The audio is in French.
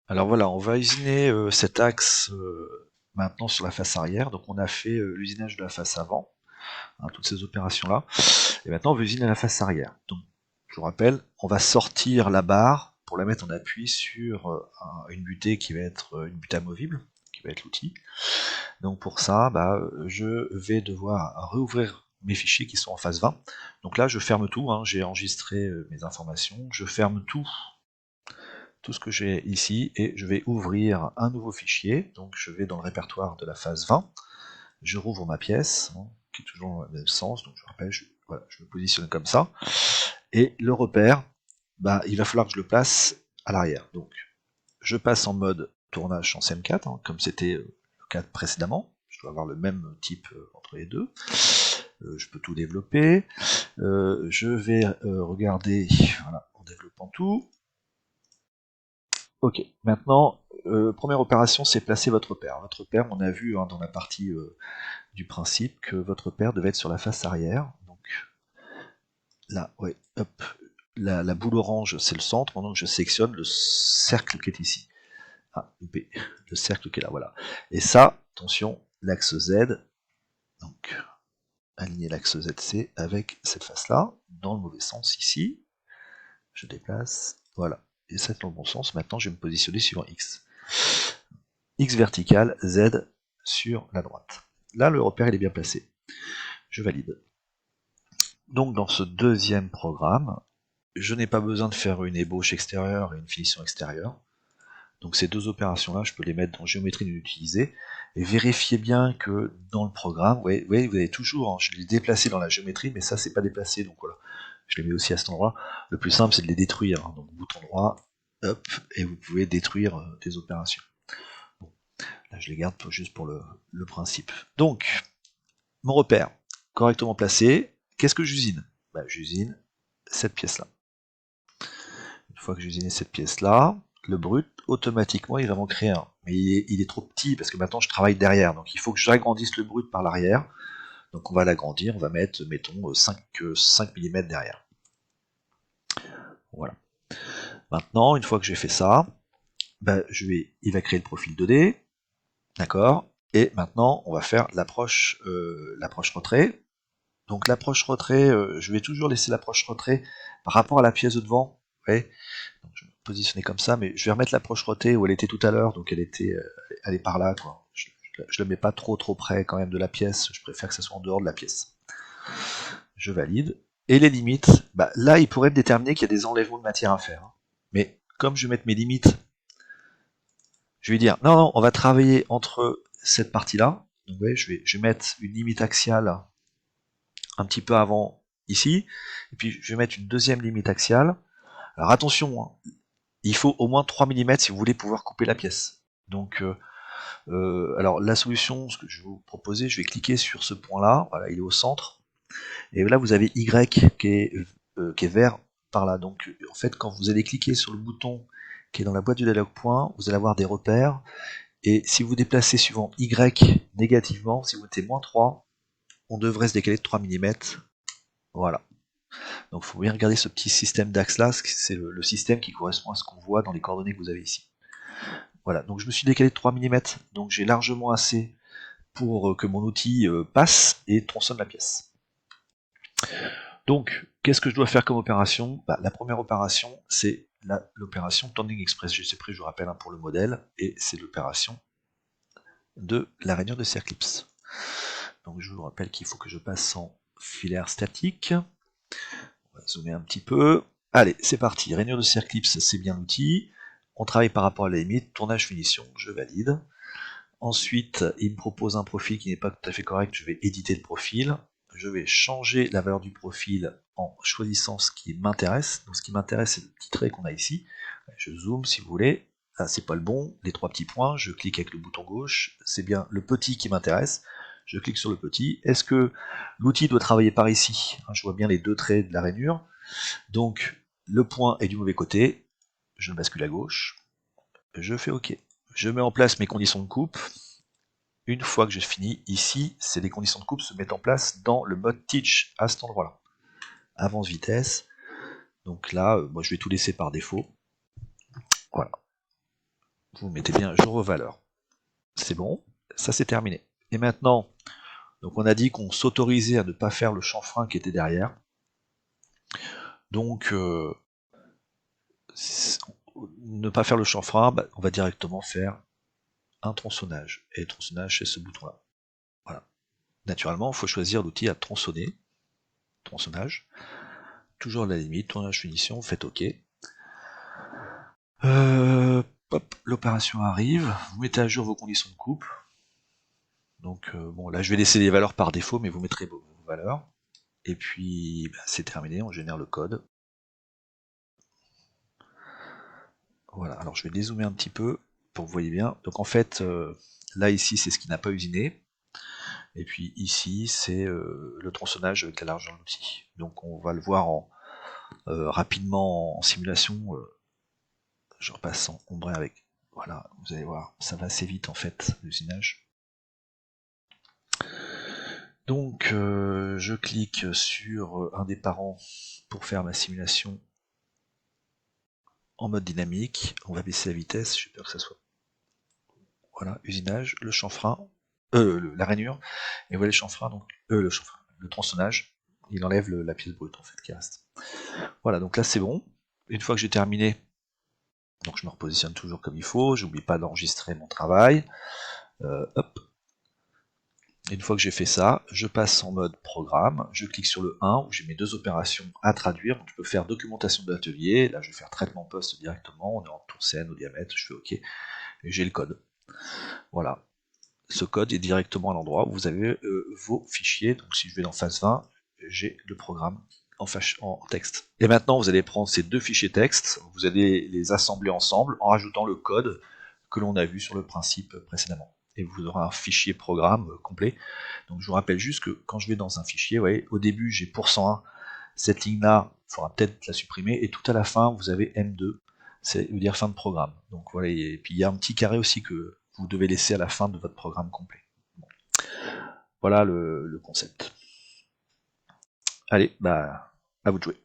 Alors voilà, on va usiner cet axe maintenant sur la face arrière. Donc on a fait l'usinage de la face avant, hein, toutes ces opérations-là. Et maintenant on veut usiner la face arrière. Donc je vous rappelle, on va sortir la barre pour la mettre en appui sur une butée qui va être une butée amovible, qui va être l'outil. Donc pour ça, je vais devoir réouvrir mes fichiers qui sont en phase 20. Donc là je ferme tout, hein, j'ai enregistré mes informations, je ferme tout ce que j'ai ici et je vais ouvrir un nouveau fichier. Donc je vais dans le répertoire de la phase 20, je rouvre ma pièce, hein, qui est toujours dans le même sens, donc je rappelle, voilà, je me positionne comme ça, et le repère, il va falloir que je le place à l'arrière. Donc je passe en mode tournage en CM4, hein, comme c'était le cas précédemment, je dois avoir le même type entre les deux. Je peux tout développer, je vais regarder, voilà, en développant tout. Ok, maintenant, première opération, c'est placer votre paire. Votre paire, on a vu hein, dans la partie du principe que votre paire devait être sur la face arrière. Donc là, ouais, hop, la boule orange, c'est le centre. Donc je sélectionne le cercle qui est ici. Ah, loupé, le cercle qui est là, voilà. Et ça, attention, l'axe Z, donc aligner l'axe ZC avec cette face-là, dans le mauvais sens ici. Je déplace, voilà. Et ça dans le bon sens. Maintenant, je vais me positionner suivant X. X vertical, Z sur la droite. Là, le repère il est bien placé. Je valide. Donc dans ce deuxième programme, je n'ai pas besoin de faire une ébauche extérieure et une finition extérieure. Donc ces deux opérations-là, je peux les mettre dans géométrie non utilisée. Et vérifiez bien que dans le programme, vous avez toujours, hein, je l'ai déplacé dans la géométrie, mais ça c'est pas déplacé, donc voilà. Je les mets aussi à cet endroit. Le plus simple c'est de les détruire. Hein. Donc bouton droit, hop, et vous pouvez détruire des opérations. Bon, là je les garde juste pour le principe. Donc, mon repère, correctement placé, qu'est-ce que j'usine? J'usine cette pièce-là. Une fois que j'ai usiné cette pièce-là, le brut, automatiquement, il va m'en créer un. Mais il est trop petit parce que maintenant je travaille derrière. Donc il faut que j'agrandisse le brut par l'arrière. Donc on va l'agrandir, on va mettre, mettons, 5 mm derrière. Voilà. Maintenant, une fois que j'ai fait ça, il va créer le profil 2D. D'accord. Et maintenant, on va faire l'approche retrait. Donc l'approche retrait, je vais toujours laisser l'approche retrait par rapport à la pièce de devant. Ouais. Donc, je vais me positionner comme ça, mais je vais remettre l'approche retrait où elle était tout à l'heure, donc elle est par là, quoi. Je le mets pas trop près quand même de la pièce, je préfère que ça soit en dehors de la pièce. Je valide. Et les limites, là il pourrait me déterminer qu'il y a des enlèvements de matière à faire. Hein. Mais comme je vais mettre mes limites, je vais dire non, on va travailler entre cette partie-là. Donc ouais, je vais mettre une limite axiale un petit peu avant ici, et puis je vais mettre une deuxième limite axiale. Alors attention, hein, il faut au moins 3 mm si vous voulez pouvoir couper la pièce. Donc, alors la solution, ce que je vais vous proposer, je vais cliquer sur ce point-là, voilà, il est au centre, et là vous avez Y qui est vert par là. Donc en fait, quand vous allez cliquer sur le bouton qui est dans la boîte du dialog point, vous allez avoir des repères, et si vous déplacez suivant Y négativement, si vous mettez -3, on devrait se décaler de 3 mm. Voilà. Donc il faut bien regarder ce petit système d'axe là, c'est le système qui correspond à ce qu'on voit dans les coordonnées que vous avez ici. Voilà, donc je me suis décalé de 3 mm, donc j'ai largement assez pour que mon outil passe et tronçonne la pièce. Donc, qu'est-ce que je dois faire comme opération? La première opération, c'est l'opération Turning Express. J'ai pris, je vous rappelle, pour le modèle, et c'est l'opération de la rainure de Circlips. Donc je vous rappelle qu'il faut que je passe en filaire statique. On va zoomer un petit peu. Allez, c'est parti. Rainure de Circlips, c'est bien l'outil. On travaille par rapport à la limite. Tournage finition, je valide. Ensuite, il me propose un profil qui n'est pas tout à fait correct. Je vais éditer le profil. Je vais changer la valeur du profil en choisissant ce qui m'intéresse. Donc ce qui m'intéresse, c'est le petit trait qu'on a ici. Je zoome si vous voulez. Ah, c'est pas le bon. Les trois petits points. Je clique avec le bouton gauche. C'est bien le petit qui m'intéresse. Je clique sur le petit. Est-ce que l'outil doit travailler par ici? Je vois bien les deux traits de la rainure. Donc le point est du mauvais côté. Je le bascule à gauche. Je fais OK. Je mets en place mes conditions de coupe. Une fois que j'ai fini, ici, c'est les conditions de coupe se mettent en place dans le mode Teach, à cet endroit-là. Avance vitesse. Donc là, moi je vais tout laisser par défaut. Voilà. vous mettez bien jour aux valeurs. C'est bon, ça c'est terminé. Et maintenant, donc on a dit qu'on s'autorisait à ne pas faire le chanfrein qui était derrière. Donc, ne pas faire le chanfrein, bah, on va directement faire un tronçonnage. Et tronçonnage, c'est ce bouton-là. Voilà. Naturellement, il faut choisir l'outil à tronçonner. Tronçonnage. Toujours la limite, tournage finition, faites OK. Hop, l'opération arrive. Vous mettez à jour vos conditions de coupe. Donc, bon, là, je vais laisser les valeurs par défaut, mais vous mettrez vos valeurs. Et puis, bah, c'est terminé, on génère le code. Voilà, alors je vais dézoomer un petit peu pour que vous voyez bien. Donc en fait, là ici c'est ce qui n'a pas usiné, et puis ici c'est le tronçonnage avec la largeur de l'outil. Donc on va le voir rapidement en simulation. Je repasse en ombré avec. Voilà, vous allez voir, ça va assez vite en fait, l'usinage. Donc je clique sur un des parents pour faire ma simulation en mode dynamique. On va baisser la vitesse, j'ai peur que ça soit. Voilà, usinage, le chanfrein, la rainure, et voilà le chanfrein, donc le tronçonnage, il enlève la pièce brute en fait qui reste. Voilà, donc là c'est bon. Une fois que j'ai terminé, donc je me repositionne toujours comme il faut, j'oublie pas d'enregistrer mon travail. Hop. Une fois que j'ai fait ça, je passe en mode programme, je clique sur le 1 où j'ai mes deux opérations à traduire. Donc je peux faire documentation de l'atelier, là je vais faire traitement poste directement, on est en tour scène, au diamètre, je fais OK, et j'ai le code. Voilà. Ce code est directement à l'endroit où vous avez vos fichiers. Donc si je vais dans phase 20, j'ai le programme en texte. Et maintenant, vous allez prendre ces deux fichiers texte, vous allez les assembler ensemble en rajoutant le code que l'on a vu sur le principe précédemment. Et vous aurez un fichier programme complet. Donc je vous rappelle juste que quand je vais dans un fichier, vous voyez, au début j'ai %1, cette ligne-là, il faudra peut-être la supprimer, et tout à la fin, vous avez M2, c'est veut dire fin de programme. Donc voilà, et puis il y a un petit carré aussi que vous devez laisser à la fin de votre programme complet. Bon. Voilà le concept. Allez, bah, à vous de jouer.